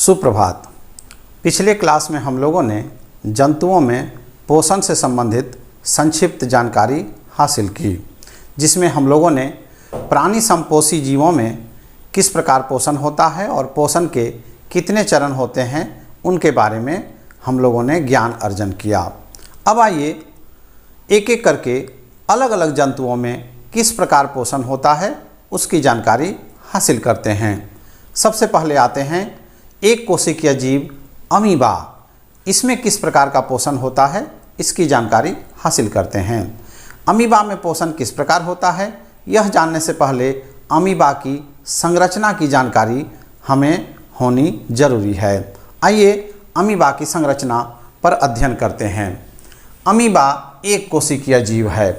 सुप्रभात। पिछले क्लास में हम लोगों ने जंतुओं में पोषण से संबंधित संक्षिप्त जानकारी हासिल की, जिसमें हम लोगों ने प्राणी संपोषी जीवों में किस प्रकार पोषण होता है और पोषण के कितने चरण होते हैं उनके बारे में हम लोगों ने ज्ञान अर्जन किया। अब आइए एक एक करके अलग अलग जंतुओं में किस प्रकार पोषण होता है उसकी जानकारी हासिल करते हैं। सबसे पहले आते हैं एक कोशिकीय जीव अमीबा। इसमें किस प्रकार का पोषण होता है इसकी जानकारी हासिल करते हैं। अमीबा में पोषण किस प्रकार होता है यह जानने से पहले अमीबा की संरचना की जानकारी हमें होनी जरूरी है। आइए अमीबा की संरचना पर अध्ययन करते हैं। अमीबा एक कोशिकीय जीव है।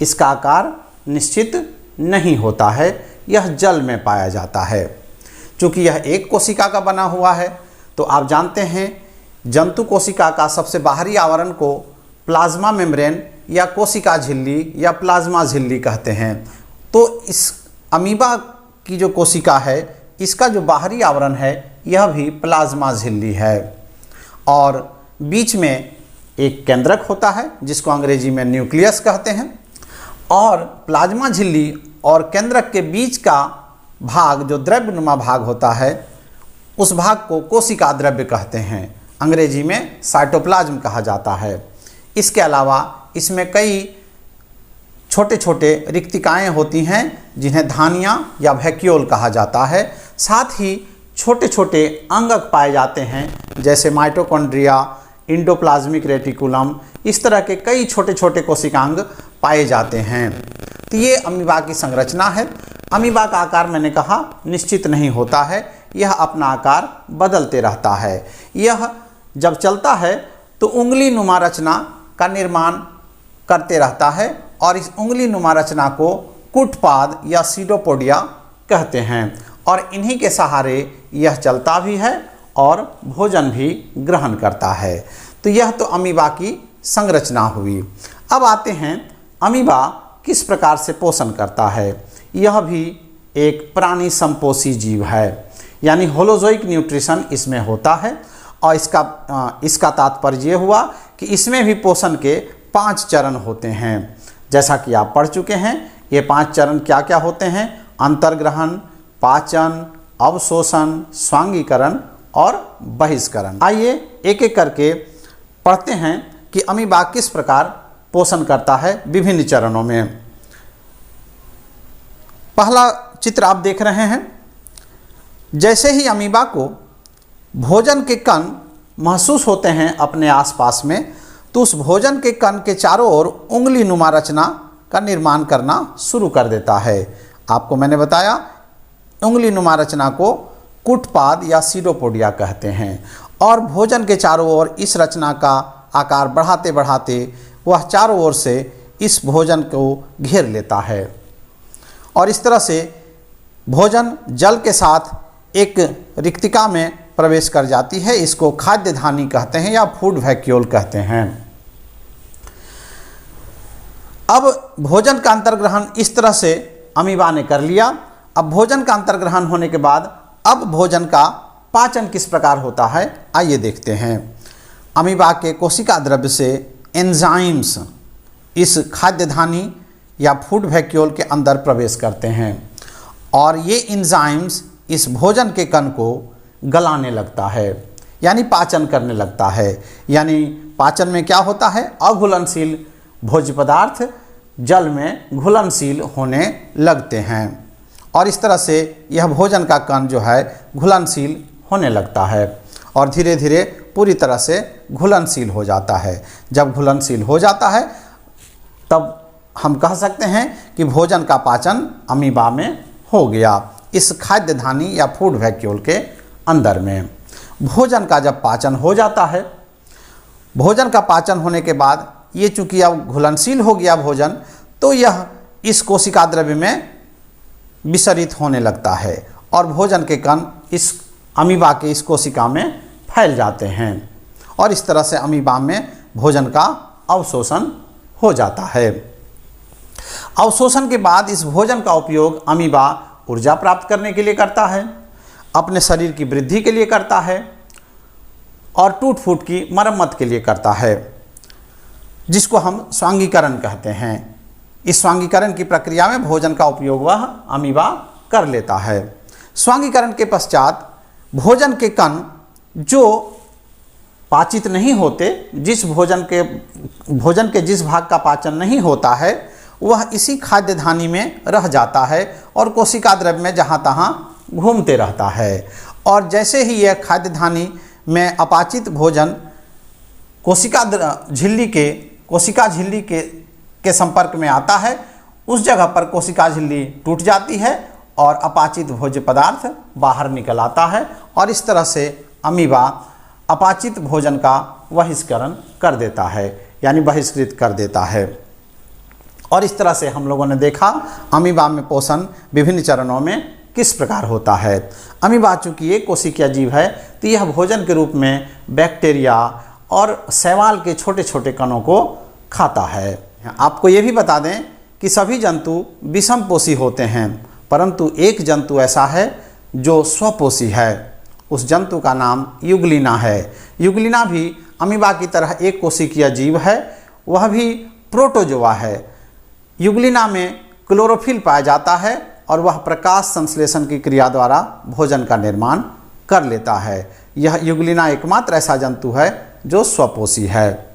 इसका आकार निश्चित नहीं होता है, यह जल में पाया जाता है। चूँकि यह एक कोशिका का बना हुआ है तो आप जानते हैं जंतु कोशिका का सबसे बाहरी आवरण को प्लाज्मा मेम्ब्रेन या कोशिका झिल्ली या प्लाज्मा झिल्ली कहते हैं। तो इस अमीबा की जो कोशिका है इसका जो बाहरी आवरण है यह भी प्लाज्मा झिल्ली है और बीच में एक केंद्रक होता है जिसको अंग्रेजी में न्यूक्लियस कहते हैं। और प्लाज्मा झिल्ली और केंद्रक के बीच का भाग जो द्रव्यनुमा भाग होता है उस भाग को कोशिका द्रव्य कहते हैं, अंग्रेजी में साइटोप्लाज्म कहा जाता है। इसके अलावा इसमें कई छोटे छोटे रिक्तिकाएँ होती हैं जिन्हें धानियाँ या वैक्यूल कहा जाता है। साथ ही छोटे छोटे अंगक पाए जाते हैं जैसे माइटोकॉन्ड्रिया, इंडोप्लाज्मिक रेटिकुलम, इस तरह के कई छोटे छोटे कोशिकांग पाए जाते हैं। तो ये अमीबा की संरचना है। अमीबा का आकार मैंने कहा निश्चित नहीं होता है, यह अपना आकार बदलते रहता है। यह जब चलता है तो उंगली नुमा रचना का निर्माण करते रहता है और इस उंगली नुमा रचना को कुटपाद या सीडोपोडिया कहते हैं और इन्हीं के सहारे यह चलता भी है और भोजन भी ग्रहण करता है। तो यह तो अमीबा की संरचना हुई। अब आते हैं अमीबा किस प्रकार से पोषण करता है। यह भी एक प्राणी संपोषी जीव है, यानी होलोजोइक न्यूट्रिशन इसमें होता है और इसका तात्पर्य ये हुआ कि इसमें भी पोषण के 5 चरण होते हैं। जैसा कि आप पढ़ चुके हैं ये 5 चरण क्या क्या होते हैं: अंतर्ग्रहण, पाचन, अवशोषण, स्वांगीकरण और बहिष्करण। आइए एक एक करके पढ़ते हैं कि अमीबा किस प्रकार पोषण करता है विभिन्न चरणों में। पहला चित्र आप देख रहे हैं। जैसे ही अमीबा को भोजन के कण महसूस होते हैं अपने आसपास में तो उस भोजन के कण के चारों ओर उंगली नुमा रचना का निर्माण करना शुरू कर देता है। आपको मैंने बताया उंगली नुमा रचना को कुटपाद या सीडोपोडिया कहते हैं और भोजन के चारों ओर इस रचना का आकार बढ़ाते बढ़ाते वह चारों ओर से इस भोजन को घेर लेता है और इस तरह से भोजन जल के साथ एक रिक्तिका में प्रवेश कर जाती है। इसको खाद्य धानी कहते हैं या फूड वैक्यूल कहते हैं। अब भोजन का अंतर्ग्रहण इस तरह से अमीबा ने कर लिया। अब भोजन का अंतर्ग्रहण होने के बाद अब भोजन का पाचन किस प्रकार होता है आइए देखते हैं। अमीबा के कोशिका द्रव्य से एंजाइम्स इस खाद्य धानी या फूड वैक्यूल के अंदर प्रवेश करते हैं और ये एंजाइम्स इस भोजन के कण को गलाने लगता है, यानी पाचन करने लगता है। यानी पाचन में क्या होता है, अघुलनशील भोज्य पदार्थ जल में घुलनशील होने लगते हैं और इस तरह से यह भोजन का कण जो है घुलनशील होने लगता है और धीरे धीरे पूरी तरह से घुलनशील हो जाता है। जब घुलनशील हो जाता है तब हम कह सकते हैं कि भोजन का पाचन अमीबा में हो गया इस खाद्य धानी या फूड वैक्यूल के अंदर में। भोजन का जब पाचन हो जाता है, भोजन का पाचन होने के बाद ये चूँकि अब घुलनशील हो गया भोजन तो यह इस कोशिका द्रव्य में विसरित होने लगता है और भोजन के कण इस अमीबा के इस कोशिका में फैल जाते हैं और इस तरह से अमीबा में भोजन का अवशोषण हो जाता है। अवशोषण के बाद इस भोजन का उपयोग अमीबा ऊर्जा प्राप्त करने के लिए करता है। अपने शरीर की वृद्धि के लिए करता है और टूट फूट की मरम्मत के लिए करता है, जिसको हम स्वांगीकरण कहते हैं। इस स्वांगीकरण की प्रक्रिया में भोजन का उपयोग वह अमीबा कर लेता है। स्वांगीकरण के पश्चात भोजन के कण जो पाचित नहीं होते, भोजन के जिस भाग का पाचन नहीं होता है वह इसी खाद्य धानी में रह जाता है और कोशिका द्रव्य में जहाँ तहाँ घूमते रहता है। और जैसे ही यह खाद्य धानी में अपाचित भोजन कोशिका झिल्ली के संपर्क में आता है, उस जगह पर कोशिका झिल्ली टूट जाती है और अपाचित भोज्य पदार्थ बाहर निकल आता है और इस तरह से अमीबा अपाचित भोजन का बहिष्करण कर देता है, यानी बहिष्कृत कर देता है। और इस तरह से हम लोगों ने देखा अमीबा में पोषण विभिन्न चरणों में किस प्रकार होता है। अमीबा चूँकि एक कोशिकीय जीव है तो यह भोजन के रूप में बैक्टीरिया और शैवाल के छोटे छोटे कणों को खाता है। आपको ये भी बता दें कि सभी जंतु विषमपोषी होते हैं, परंतु एक जंतु ऐसा है जो स्वपोषी है। उस जंतु का नाम युग्लिना है। युग्लिना भी अमीबा की तरह एक कोशिकीय जीव है, वह भी प्रोटोजोआ है। युग्लिना में क्लोरोफिल पाया जाता है और वह प्रकाश संश्लेषण की क्रिया द्वारा भोजन का निर्माण कर लेता है। यह युग्लिना एकमात्र ऐसा जंतु है जो स्वपोषी है।